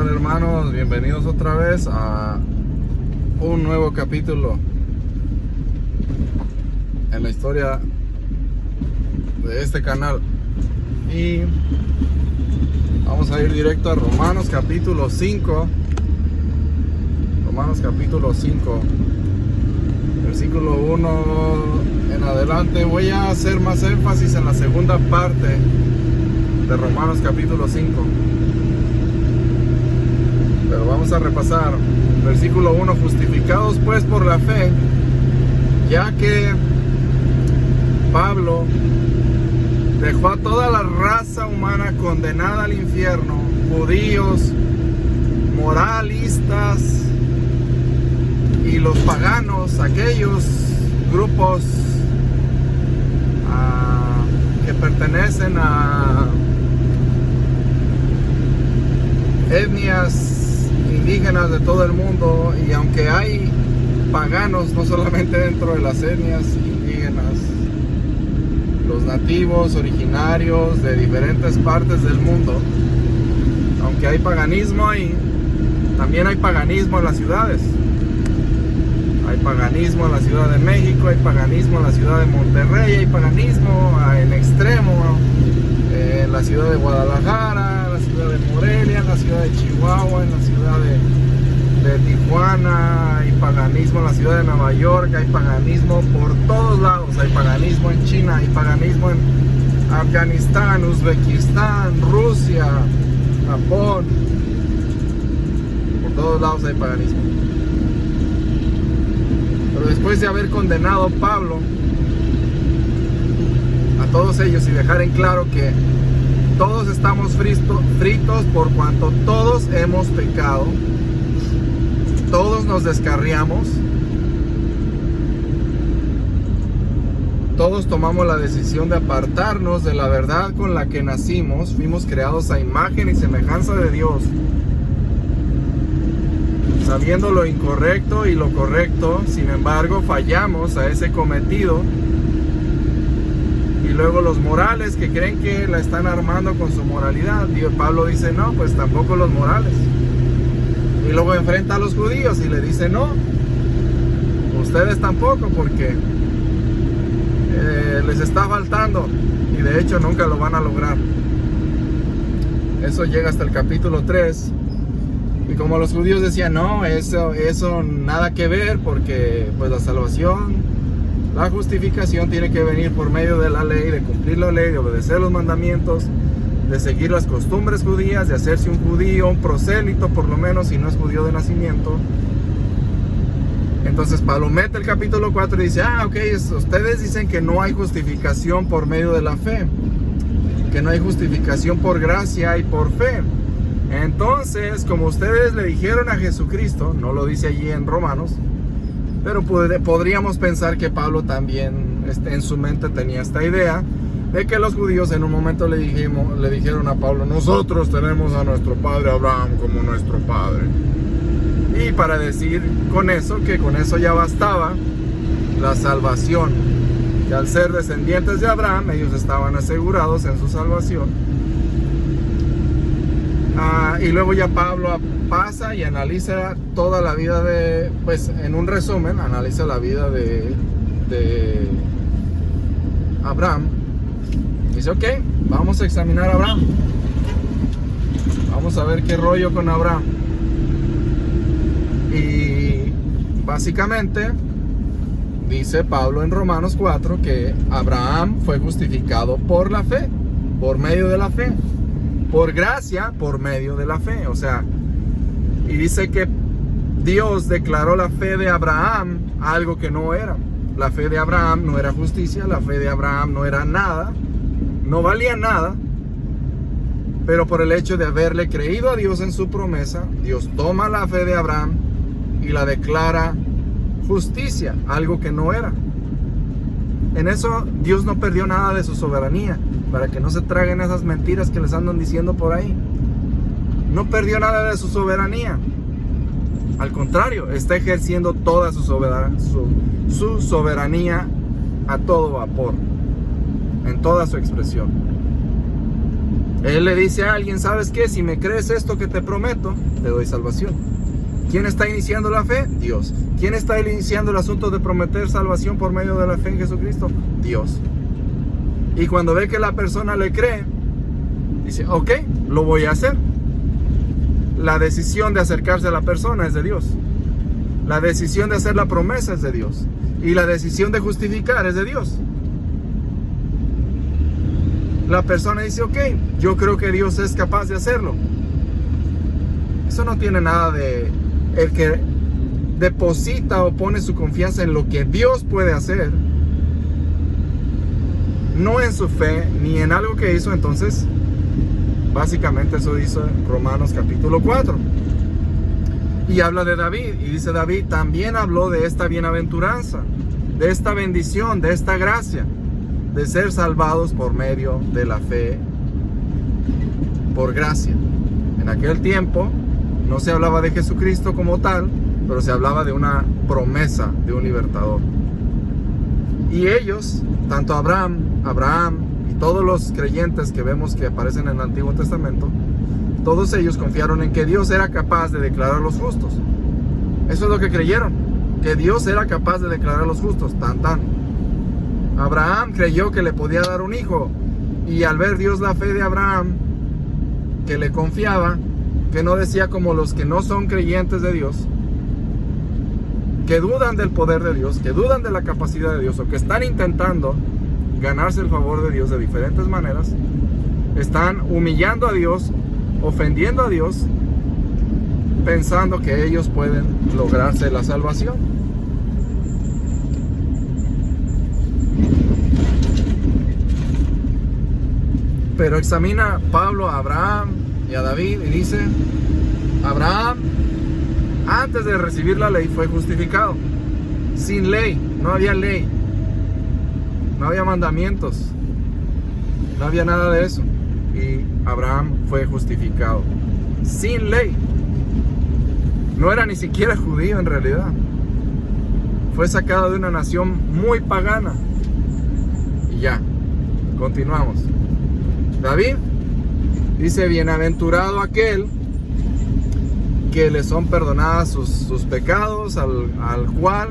tal, hermanos? Bienvenidos otra vez a un nuevo capítulo en la historia de este canal. Y vamos a ir directo a Romanos capítulo 5. Romanos capítulo 5, versículo 1 en adelante. Voy a hacer más énfasis en la segunda parte de Romanos capítulo 5. Pero vamos a repasar versículo 1. Justificados pues por la fe, ya que Pablo dejó a toda la raza humana condenada al infierno, judíos, moralistas y los paganos, aquellos grupos que pertenecen a etnias indígenas de todo el mundo. Y aunque hay paganos no solamente dentro de las etnias indígenas, los nativos originarios de diferentes partes del mundo, aunque hay paganismo ahí, también hay paganismo en las ciudades. Hay paganismo en la Ciudad de México, hay paganismo en la ciudad de Monterrey, hay paganismo en extremo en la ciudad de Guadalajara, en la ciudad de Morelia, en la ciudad de Chihuahua, en la ciudad de Tijuana, hay paganismo en la ciudad de Nueva York, hay paganismo por todos lados, hay paganismo en China, hay paganismo en Afganistán, Uzbekistán, Rusia, Japón, por todos lados hay paganismo. Pero después de haber condenado Pablo a todos ellos y dejar en claro que todos estamos fritos por cuanto todos hemos pecado, todos nos descarriamos, todos tomamos la decisión de apartarnos de la verdad con la que nacimos, fuimos creados a imagen y semejanza de Dios, sabiendo lo incorrecto y lo correcto. Sin embargo, fallamos a ese cometido. Y luego los morales que creen que la están armando con su moralidad, Pablo dice no, pues tampoco los morales. Y luego enfrenta a los judíos y le dice no, ustedes tampoco, porque les está faltando, y de hecho nunca lo van a lograr. Eso llega hasta el capítulo 3. Y como los judíos decían, no, eso nada que ver, porque pues la salvación, la justificación tiene que venir por medio de la ley, de cumplir la ley, de obedecer los mandamientos, de seguir las costumbres judías, de hacerse un judío, un prosélito por lo menos, si no es judío de nacimiento. Entonces Pablo mete el capítulo 4 y dice, ok, ustedes dicen que no hay justificación por medio de la fe, que no hay justificación por gracia y por fe. Entonces, como ustedes le dijeron a Jesucristo, no lo dice allí en Romanos, pero podríamos pensar que Pablo también en su mente tenía esta idea de que los judíos en un momento le dijeron a Pablo, nosotros tenemos a nuestro padre Abraham como nuestro padre. Y para decir con eso, que con eso ya bastaba la salvación, que al ser descendientes de Abraham, ellos estaban asegurados en su salvación. Y luego ya Pablo pasa y analiza toda la vida pues en un resumen, analiza la vida de Abraham. Dice, ok, vamos a examinar a Abraham. Vamos a ver qué rollo con Abraham. Y básicamente dice Pablo en Romanos 4 que Abraham fue justificado por la fe, por medio de la fe. Por gracia, por medio de la fe. O sea, y dice que Dios declaró la fe de Abraham algo que no era. La fe de Abraham no era justicia, la fe de Abraham no era nada, no valía nada. Pero por el hecho de haberle creído a Dios en su promesa, Dios toma la fe de Abraham y la declara justicia, algo que no era. En eso Dios no perdió nada de su soberanía, para que no se traguen esas mentiras que les andan diciendo por ahí. No perdió nada de su soberanía. Al contrario, está ejerciendo toda su soberanía a todo vapor, en toda su expresión. Él le dice a alguien, ¿sabes qué? Si me crees esto que te prometo, te doy salvación. ¿Quién está iniciando la fe? Dios. ¿Quién está iniciando el asunto de prometer salvación por medio de la fe en Jesucristo? Dios. Y cuando ve que la persona le cree, dice, ok, lo voy a hacer. La decisión de acercarse a la persona es de Dios. La decisión de hacer la promesa es de Dios. Y la decisión de justificar es de Dios. La persona dice, ok, yo creo que Dios es capaz de hacerlo. Eso no tiene nada de... El que deposita o pone su confianza en lo que Dios puede hacer, no en su fe, ni en algo que hizo, entonces, básicamente eso dice Romanos capítulo 4. Y habla de David, y dice David, también habló de esta bienaventuranza, de esta bendición, de esta gracia, de ser salvados por medio de la fe, por gracia. En aquel tiempo no se hablaba de Jesucristo como tal, pero se hablaba de una promesa de un libertador. Y ellos, tanto Abraham y todos los creyentes que vemos que aparecen en el Antiguo Testamento, todos ellos confiaron en que Dios era capaz de declarar a los justos. Eso es lo que creyeron, que Dios era capaz de declarar a los justos. Abraham creyó que le podía dar un hijo, y al ver Dios la fe de Abraham, que le confiaba, que no decía como los que no son creyentes de Dios, que dudan del poder de Dios, que dudan de la capacidad de Dios, o que están intentando ganarse el favor de Dios de diferentes maneras, están humillando a Dios, ofendiendo a Dios, pensando que ellos pueden lograrse la salvación. Pero examina Pablo a Abraham y a David y dice, Abraham, antes de recibir la ley, fue justificado. Sin ley, no había ley, no había mandamientos, no había nada de eso. Y Abraham fue justificado sin ley. No era ni siquiera judío en realidad. Fue sacado de una nación muy pagana. Y ya, continuamos. David dice, bienaventurado aquel que le son perdonadas sus pecados, al cual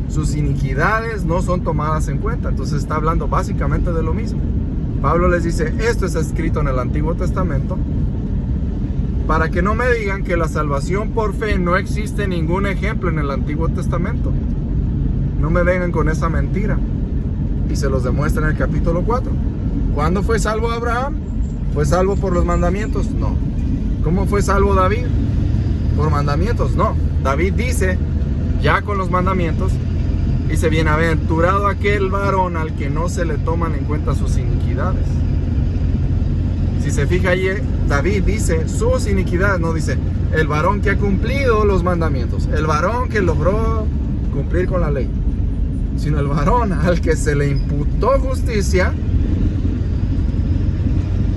sus iniquidades no son tomadas en cuenta. Entonces está hablando básicamente de lo mismo. Pablo les dice, esto está escrito en el Antiguo Testamento, para que no me digan que la salvación por fe no existe ningún ejemplo en el Antiguo Testamento. No me vengan con esa mentira. Y se los demuestra en el capítulo 4. ¿Cuándo fue salvo Abraham? ¿Fue salvo por los mandamientos? No. ¿Cómo fue salvo David? ¿Por mandamientos? No. David dice, ya con los mandamientos, dice, bienaventurado aquel varón al que no se le toman en cuenta sus iniquidades. Si se fija ahí, David dice sus iniquidades, no dice el varón que ha cumplido los mandamientos, el varón que logró cumplir con la ley, sino el varón al que se le imputó justicia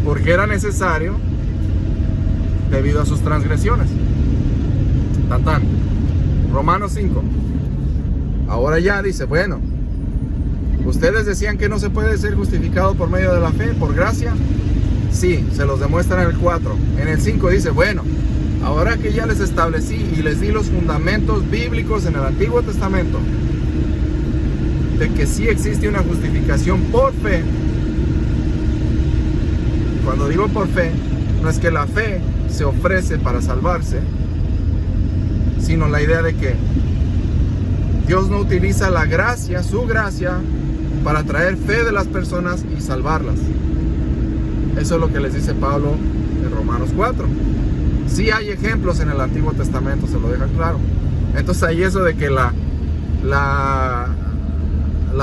porque era necesario debido a sus transgresiones. Romanos 5. Ahora ya dice, bueno, ustedes decían que no se puede ser justificado por medio de la fe, por gracia. Sí, se los demuestra en el 4. En el 5 dice, bueno, ahora que ya les establecí y les di los fundamentos bíblicos en el Antiguo Testamento de que sí existe una justificación por fe. Cuando digo por fe, no es que la fe se ofrece para salvarse, sino la idea de que Dios no utiliza la gracia, su gracia, para traer fe de las personas y salvarlas. Eso es lo que les dice Pablo en Romanos 4. Sí hay ejemplos en el Antiguo Testamento, se lo deja claro. Entonces hay eso de que la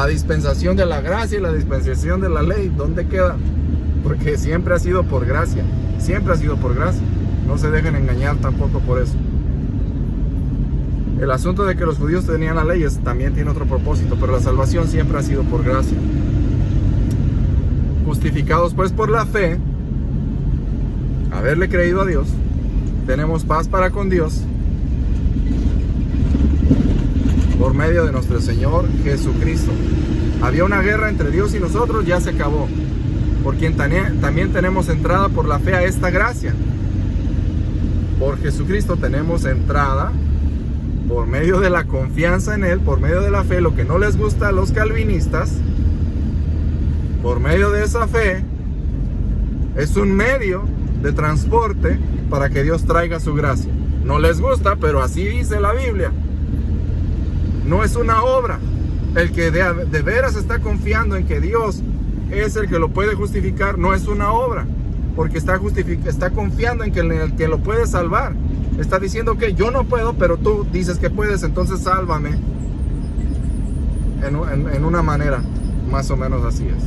dispensación de la gracia y la dispensación de la ley, ¿dónde queda? Porque siempre ha sido por gracia. Siempre ha sido por gracia. No se dejen engañar tampoco por eso. El asunto de que los judíos tenían las leyes también tiene otro propósito, pero la salvación siempre ha sido por gracia. Justificados pues por la fe, haberle creído a Dios, tenemos paz para con Dios por medio de nuestro Señor Jesucristo. Había una guerra entre Dios y nosotros, ya se acabó. por quien también tenemos entrada por la fe a esta gracia. Por Jesucristo tenemos entrada por medio de la confianza en Él, por medio de la fe, lo que no les gusta a los calvinistas. Por medio de esa fe es un medio de transporte para que Dios traiga su gracia. No les gusta, pero así dice la Biblia. No es una obra. El que de veras está confiando en que Dios es el que lo puede justificar, no es una obra, porque está confiando en que el que lo puede salvar. Está diciendo que yo no puedo, pero tú dices que puedes, entonces sálvame. En una manera, más o menos así es.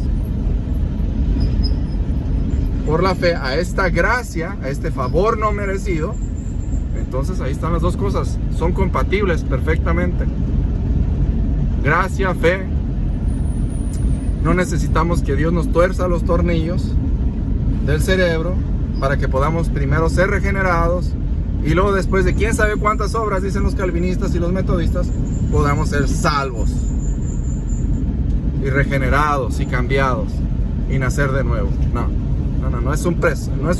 Por la fe a esta gracia, a este favor no merecido. Entonces ahí están las dos cosas, son compatibles perfectamente. Gracia, fe. No necesitamos que Dios nos tuerza los tornillos del cerebro para que podamos primero ser regenerados y luego, después de quién sabe cuántas obras, dicen los calvinistas y los metodistas, podamos ser salvos y regenerados y cambiados y nacer de nuevo. No es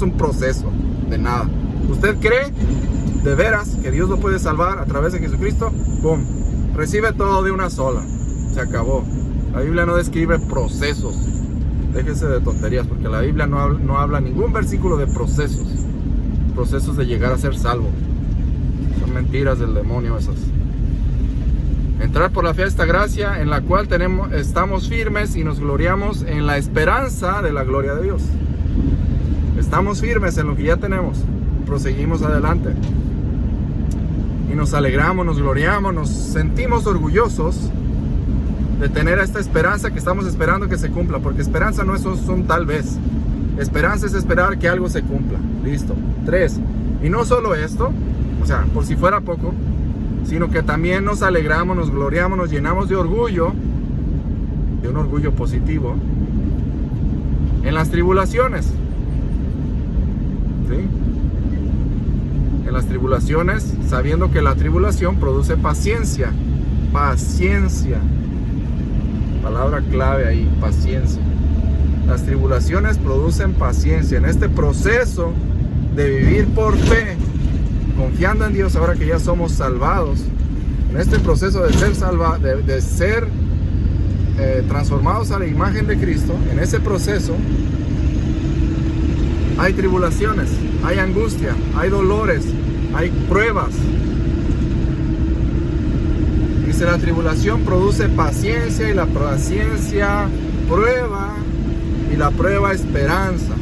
un proceso de nada. ¿Usted cree de veras que Dios lo puede salvar a través de Jesucristo? ¡Pum! Recibe todo de una sola. Se acabó. La Biblia no describe procesos. Déjese de tonterías, porque la Biblia no habla ningún versículo de procesos. Procesos de llegar a ser salvo. Son mentiras del demonio esas. Entrar por la fe a esta gracia en la cual estamos firmes y nos gloriamos en la esperanza de la gloria de Dios. Estamos firmes en lo que ya tenemos. Proseguimos adelante. Y nos alegramos, nos gloriamos, nos sentimos orgullosos de tener esta esperanza que estamos esperando que se cumpla. Porque esperanza no es un tal vez. Esperanza es esperar que algo se cumpla. Listo. 3. Y no solo esto, o sea, por si fuera poco, sino que también nos alegramos, nos gloriamos, nos llenamos de orgullo, de un orgullo positivo, en las tribulaciones. ¿Sí? En las tribulaciones, sabiendo que la tribulación produce paciencia. Paciencia. Palabra clave ahí, paciencia. Las tribulaciones producen paciencia. En este proceso de vivir por fe, confiando en Dios ahora que ya somos salvados, en este proceso de ser transformados a la imagen de Cristo, en ese proceso hay tribulaciones, hay angustia, hay dolores, hay pruebas. Dice, la tribulación produce paciencia y la paciencia prueba y la prueba esperanza.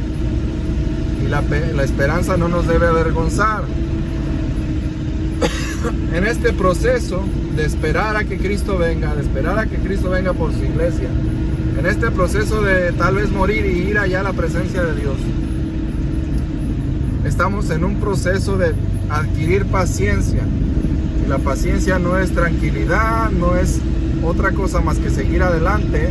Y la esperanza no nos debe avergonzar. En este proceso de esperar a que Cristo venga, de esperar a que Cristo venga por su iglesia, en este proceso de tal vez morir y ir allá a la presencia de Dios, estamos en un proceso de adquirir paciencia. Y la paciencia no es tranquilidad, no es otra cosa más que seguir adelante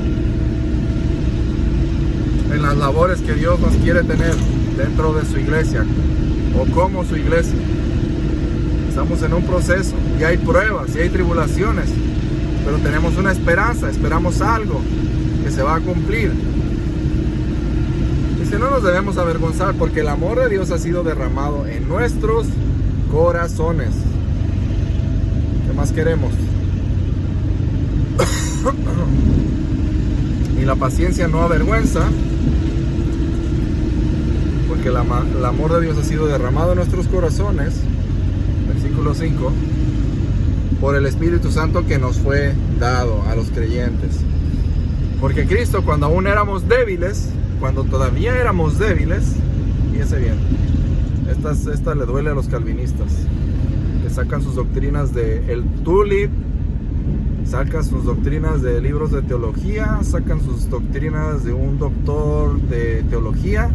en las labores que Dios nos quiere tener dentro de su iglesia o como su iglesia. Estamos en un proceso y hay pruebas y hay tribulaciones, pero tenemos una esperanza, esperamos algo que se va a cumplir. Dice, no nos debemos avergonzar porque el amor de Dios ha sido derramado en nuestros corazones. ¿Qué más queremos? Y la paciencia no avergüenza, porque el amor de Dios ha sido derramado en nuestros corazones, versículo 5, por el Espíritu Santo que nos fue dado a los creyentes. Porque Cristo, cuando aún éramos débiles, cuando todavía éramos débiles, fíjense bien, esta le duele a los calvinistas, que sacan sus doctrinas de el Tulip, sacan sus doctrinas de libros de teología, sacan sus doctrinas de un doctor de teología,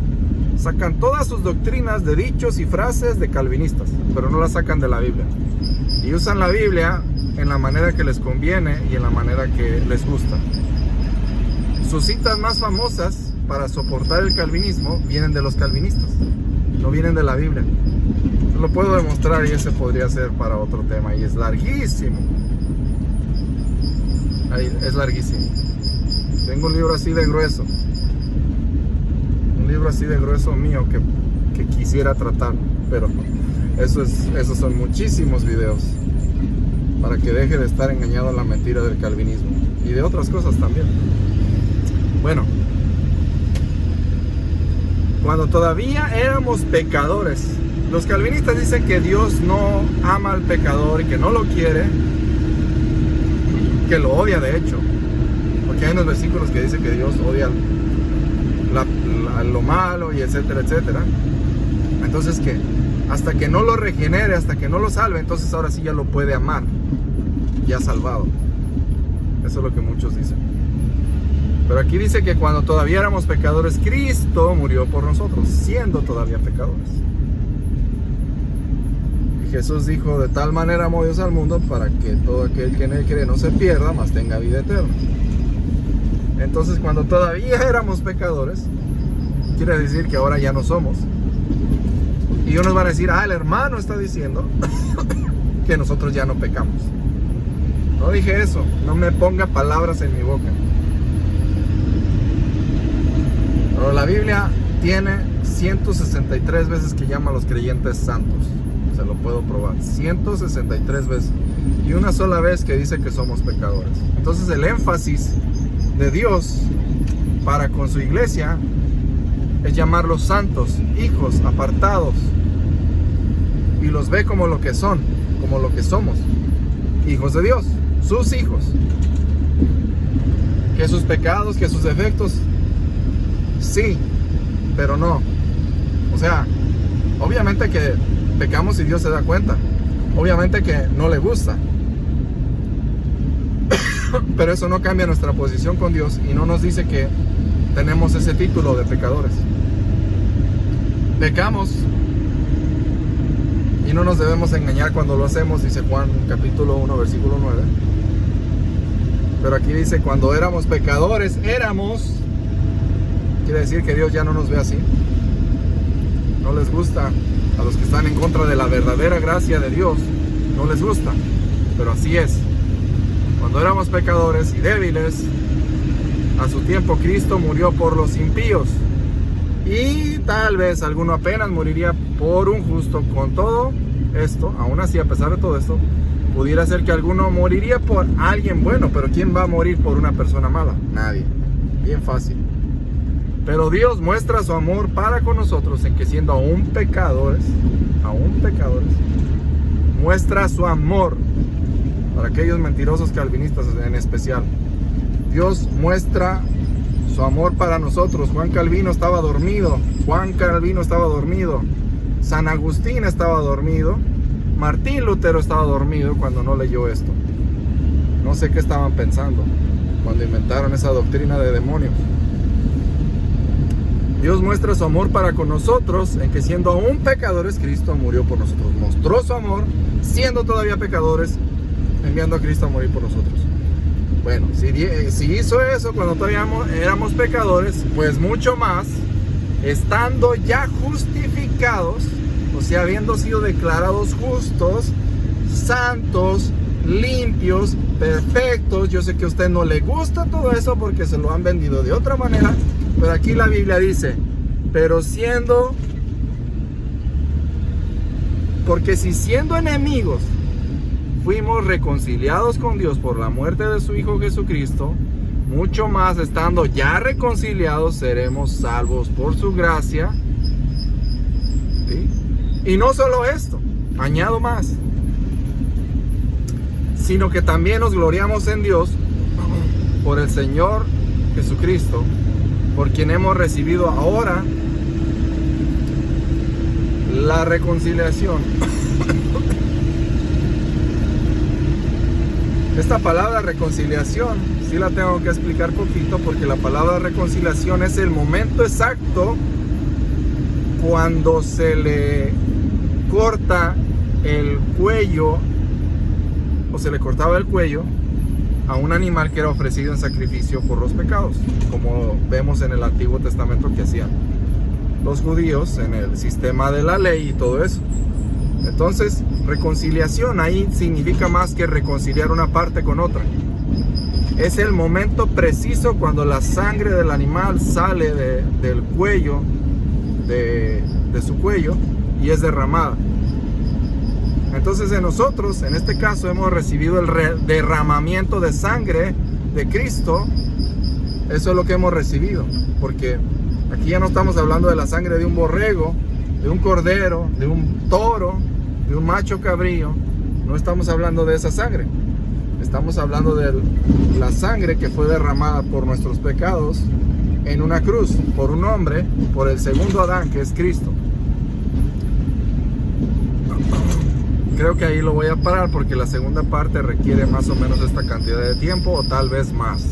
sacan todas sus doctrinas de dichos y frases de calvinistas, pero no las sacan de la Biblia. Y usan la Biblia en la manera que les conviene y en la manera que les gusta. Sus citas más famosas para soportar el calvinismo vienen de los calvinistas, no vienen de la Biblia. Lo puedo demostrar y ese podría ser para otro tema, y es larguísimo. Ahí, es larguísimo. Tengo un libro así de grueso. libro así de grueso mío que quisiera tratar, pero esos son muchísimos videos para que deje de estar engañado en la mentira del calvinismo y de otras cosas también. Bueno, cuando todavía éramos pecadores, los calvinistas dicen que Dios no ama al pecador y que no lo quiere, que lo odia de hecho, porque hay unos versículos que dicen que Dios odia lo malo y etcétera, etcétera. Entonces que hasta que no lo regenere, hasta que no lo salve, entonces ahora sí ya lo puede amar, ya salvado. Eso es lo que muchos dicen. Pero aquí dice que cuando todavía éramos pecadores, Cristo murió por nosotros, siendo todavía pecadores. Y Jesús dijo: de tal manera amó Dios al mundo, para que todo aquel que en él cree no se pierda, mas tenga vida eterna. Entonces, cuando todavía éramos pecadores, quiere decir que ahora ya no somos. Y unos van a decir: el hermano está diciendo que nosotros ya no pecamos. No dije eso, no me ponga palabras en mi boca. Pero la Biblia tiene 163 veces que llama a los creyentes santos. Se lo puedo probar, 163 veces. Y una sola vez que dice que somos pecadores. Entonces el énfasis de Dios para con su iglesia es llamarlos santos, hijos, apartados. Y los ve como lo que son, como lo que somos. Hijos de Dios, sus hijos. Que sus pecados, que sus defectos, sí, pero no. O sea, obviamente que pecamos y Dios se da cuenta. Obviamente que no le gusta. Pero eso no cambia nuestra posición con Dios y no nos dice que tenemos ese título de pecadores. Pecamos y no nos debemos engañar cuando lo hacemos, dice Juan capítulo 1 versículo 9. Pero aquí dice: cuando éramos pecadores, quiere decir que Dios ya no nos ve así. No les gusta. A los que están en contra de la verdadera gracia de Dios, no les gusta. Pero así es. Cuando éramos pecadores y débiles, a su tiempo Cristo murió por los impíos. Y tal vez alguno apenas moriría por un justo. Con todo esto, aún así, a pesar de todo esto, pudiera ser que alguno moriría por alguien bueno. Pero ¿quién va a morir por una persona mala? Nadie. Bien fácil. Pero Dios muestra su amor para con nosotros en que, siendo aún pecadores, muestra su amor para aquellos mentirosos calvinistas en especial. Dios muestra su amor para nosotros. Juan Calvino estaba dormido. San Agustín estaba dormido. Martín Lutero estaba dormido cuando no leyó esto. No sé qué estaban pensando cuando inventaron esa doctrina de demonios. Dios muestra su amor para con nosotros en que, siendo aún pecadores, Cristo murió por nosotros. Mostró su amor siendo todavía pecadores, enviando a Cristo a morir por nosotros. Bueno, si hizo eso cuando todavía éramos pecadores, pues mucho más, estando ya justificados, o sea, habiendo sido declarados justos, santos, limpios, perfectos. Yo sé que a usted no le gusta todo eso porque se lo han vendido de otra manera, pero aquí la Biblia dice: porque si siendo enemigos fuimos reconciliados con Dios por la muerte de su Hijo Jesucristo, mucho más, estando ya reconciliados, seremos salvos por su gracia. ¿Sí? Y no solo esto, añado más, sino que también nos gloriamos en Dios por el Señor Jesucristo, por quien hemos recibido ahora la reconciliación. Esta palabra reconciliación sí la tengo que explicar poquito, porque la palabra reconciliación es el momento exacto cuando se le corta el cuello, o se le cortaba el cuello a un animal que era ofrecido en sacrificio por los pecados, como vemos en el Antiguo Testamento que hacían los judíos en el sistema de la ley y todo eso. Entonces, reconciliación ahí significa más que reconciliar una parte con otra. Es el momento preciso cuando la sangre del animal sale del cuello de su cuello y es derramada. Entonces en nosotros, en este caso, hemos recibido el derramamiento de sangre de Cristo. Eso es lo que hemos recibido, porque aquí ya no estamos hablando de la sangre de un borrego, de un cordero, de un toro, de un macho cabrío. No estamos hablando de esa sangre. Estamos hablando de la sangre que fue derramada por nuestros pecados en una cruz, por un hombre, por el segundo Adán, que es Cristo. Creo que ahí lo voy a parar porque la segunda parte requiere más o menos esta cantidad de tiempo o tal vez más.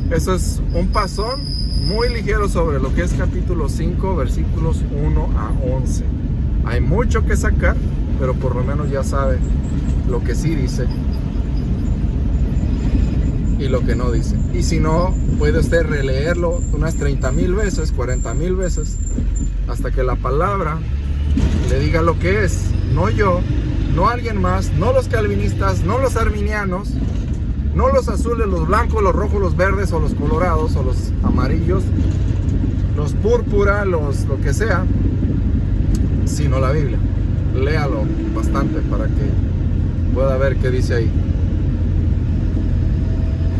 Eso es un pasón muy ligero sobre lo que es capítulo 5, versículos 1 a 11. Hay mucho que sacar, pero por lo menos ya sabe lo que sí dice y lo que no dice. Y si no, puede usted releerlo unas 30,000 veces, 40,000 veces, hasta que la palabra le diga lo que es. No yo, no alguien más, no los calvinistas, no los arminianos, no los azules, los blancos, los rojos, los verdes o los colorados o los amarillos, los púrpura, lo que sea, sino la Biblia. Léalo bastante para que pueda ver qué dice ahí.